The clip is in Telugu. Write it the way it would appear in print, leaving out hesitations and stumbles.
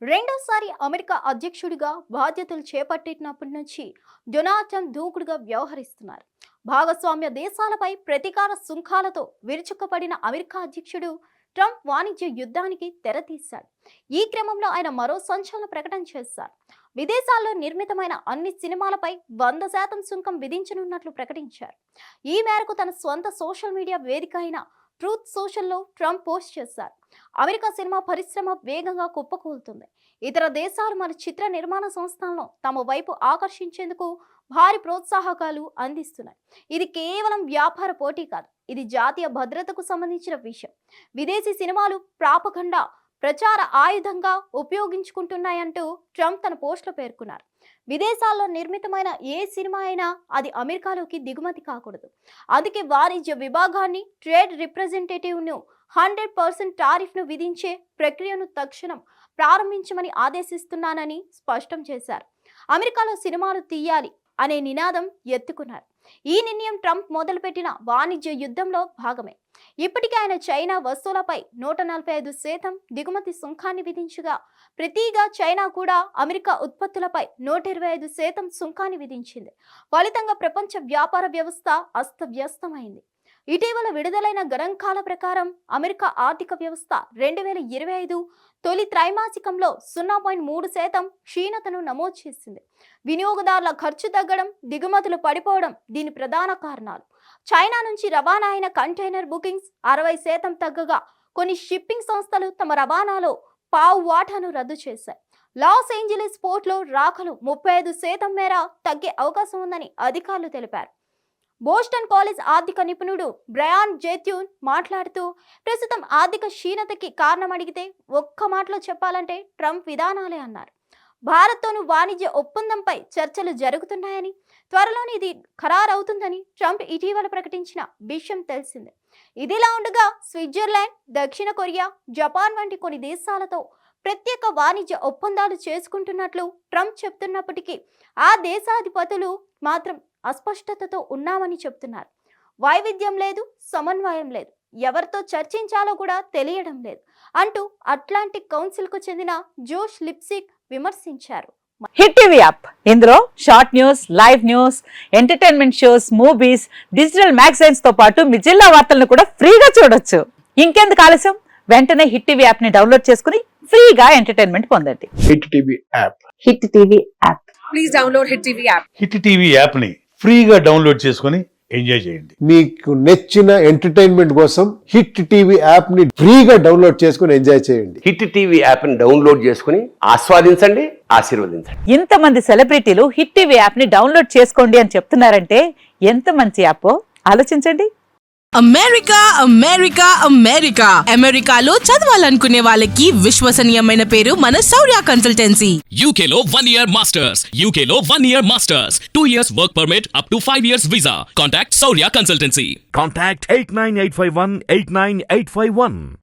రెండోసారి అమెరికా అధ్యక్షుడిగా బాధ్యతలు చేపట్టినప్పటి నుంచి డొనాల్డ్ ట్రంప్ దూకుడుగా వ్యవహరిస్తున్నారు. భాగస్వామ్య దేశాలపై ప్రతీకార సుంకాలతో విరుచుకుపడిన అమెరికా అధ్యక్షుడు ట్రంప్ వాణిజ్య యుద్ధానికి తెరతీశాడు. ఈ క్రమంలో ఆయన మరో సంచలన ప్రకటన చేశారు. విదేశాల్లో నిర్మితమైన అన్ని సినిమాలపై 100% సుంకం విధించనున్నట్లు ప్రకటించారు. ఈ మేరకు తన స్వంత సోషల్ మీడియా వేదిక అయిన ట్రూత్ సోషల్లో ట్రంప్ పోస్ట్ చేశారు. అమెరికా సినిమా పరిశ్రమ వేగంగా కుప్పకూలుతుంది. ఇతర దేశాలు మన చిత్ర నిర్మాణ సంస్థలను తమ వైపు ఆకర్షించేందుకు భారీ ప్రోత్సాహకాలు అందిస్తున్నాయి. ఇది కేవలం వ్యాపార పోటీ కాదు, ఇది జాతీయ భద్రతకు సంబంధించిన విషయం. విదేశీ సినిమాలు ప్రాపగండా ప్రచార ఆయుధంగా ఉపయోగించుకుంటున్నాయంటూ ట్రంప్ తన పోస్టులో పేర్కొన్నారు. విదేశాల్లో నిర్మితమైన ఏ సినిమా అయినా అది అమెరికాలోకి దిగుమతి కాకూడదు. అందుకే వాణిజ్య విభాగాన్ని ట్రేడ్ రిప్రజెంటేటివ్ను 100% టారిఫ్ను విధించే ప్రక్రియను తక్షణం ప్రారంభించమని ఆదేశిస్తున్నానని స్పష్టం చేశారు. అమెరికాలో సినిమాలు తీయాలి అనే నినాదం ఎత్తుకున్నారు. ఈ నిర్ణయం ట్రంప్ మొదలుపెట్టిన వాణిజ్య యుద్ధంలో భాగమే. ఇప్పటికే ఆయన చైనా వస్తువులపై 145% దిగుమతి సుంకాన్ని విధించగా, ప్రతిగా చైనా కూడా అమెరికా ఉత్పత్తులపై 125% సుంకాన్ని విధించింది. ఫలితంగా ప్రపంచ వ్యాపార వ్యవస్థ అస్తవ్యస్తమైంది. ఇటీవల విడుదలైన గణాంకాల ప్రకారం అమెరికా ఆర్థిక వ్యవస్థ 2025 తొలి త్రైమాసికంలో 0.3% క్షీణతను నమోదు చేసింది. వినియోగదారుల ఖర్చు తగ్గడం, దిగుమతులు పడిపోవడం దీని ప్రధాన కారణాలు. చైనా నుంచి రవాణా అయిన కంటైనర్ బుకింగ్స్ 60% తగ్గగా, కొన్ని షిప్పింగ్ సంస్థలు తమ రవాణాలో పావు వాటాను రద్దు చేశాయి. లాస్ ఏంజలీస్ పోర్ట్లో రాకలు 35% మేర తగ్గే అవకాశం ఉందని అధికారులు తెలిపారు. బోస్టన్ కాలేజ్ ఆర్థిక నిపుణుడు బ్రయాన్ జేత్యూన్ మాట్లాడుతూ, ప్రస్తుతం ఆర్థిక క్షీణతకి కారణం అడిగితే ఒక్క మాటలో చెప్పాలంటే ట్రంప్ విధానాలే అన్నారు. భారత్తోనూ వాణిజ్య ఒప్పందంపై చర్చలు జరుగుతున్నాయని, త్వరలోనే ఇది ఖరారవుతుందని ట్రంప్ ఇటీవల ప్రకటించిన విషయం తెలిసిందే. ఇదిలా ఉండగా స్విట్జర్లాండ్, దక్షిణ కొరియా, జపాన్ వంటి కొన్ని దేశాలతో ప్రత్యేక వాణిజ్య ఒప్పందాలు చేసుకుంటున్నట్లు ట్రంప్ చెప్తున్నప్పటికీ, ఆ దేశాధిపతులు మాత్రం అస్పష్టతతో ఉన్నామని చెప్తున్నారు. వైవిధ్యం లేదు, సమన్వయం లేదు, ఎవరితో చర్చించాలో కూడా తెలియడం లేదు అంటూ అట్లాంటిక్ కౌన్సిల్కు చెందిన జోష్ లిప్సిక్ విమర్శించారు. హిట్ టీవీ యాప్, ఇందులో short news, live news, entertainment shows, movies, digital magazines తో పాటు మీ జిల్లా వార్తలను కూడా ఫ్రీగా చూడొచ్చు. ఇంకెందుకు ఆలస్యం, వెంటనే హిట్ టీవీ యాప్ ని డౌన్లోడ్ చేసుకుని ఫ్రీగా ఎంటర్టైన్మెంట్ పొందండి. Hit TV app. Hit TV app. Please download hit TV app. Hit TV app ని ఫ్రీగా డౌన్లోడ్ చేసుకుని ఎంజాయ్ చేయండి. మీకు నచ్చిన ఎంటర్టైన్మెంట్ కోసం హిట్ టీవీ యాప్ ని ఫ్రీగా డౌన్లోడ్ చేసుకుని ఎంజాయ్ చేయండి. హిట్ టీవీ యాప్ ని డౌన్లోడ్ చేసుకుని ఆస్వాదించండి, ఆశీర్వదించండి. ఇంతమంది సెలబ్రిటీలు హిట్ టీవీ యాప్ ని డౌన్లోడ్ చేసుకోండి అని చెప్తున్నారంటే ఎంత మంచి యాప్ ఆలోచించండి. అమెరికా అమెరికా అమెరికా అమెరికాలో చదవాలనుకునే వాళ్ళకి విశ్వసనీయమైన పేరు మన శౌర్య కన్సల్టెన్సీ. UK లో 1 year masters. UK లో 1 year masters. 2 years work permit up to 5 years visa. Contact Saurya Consultancy. Contact 89851 89851.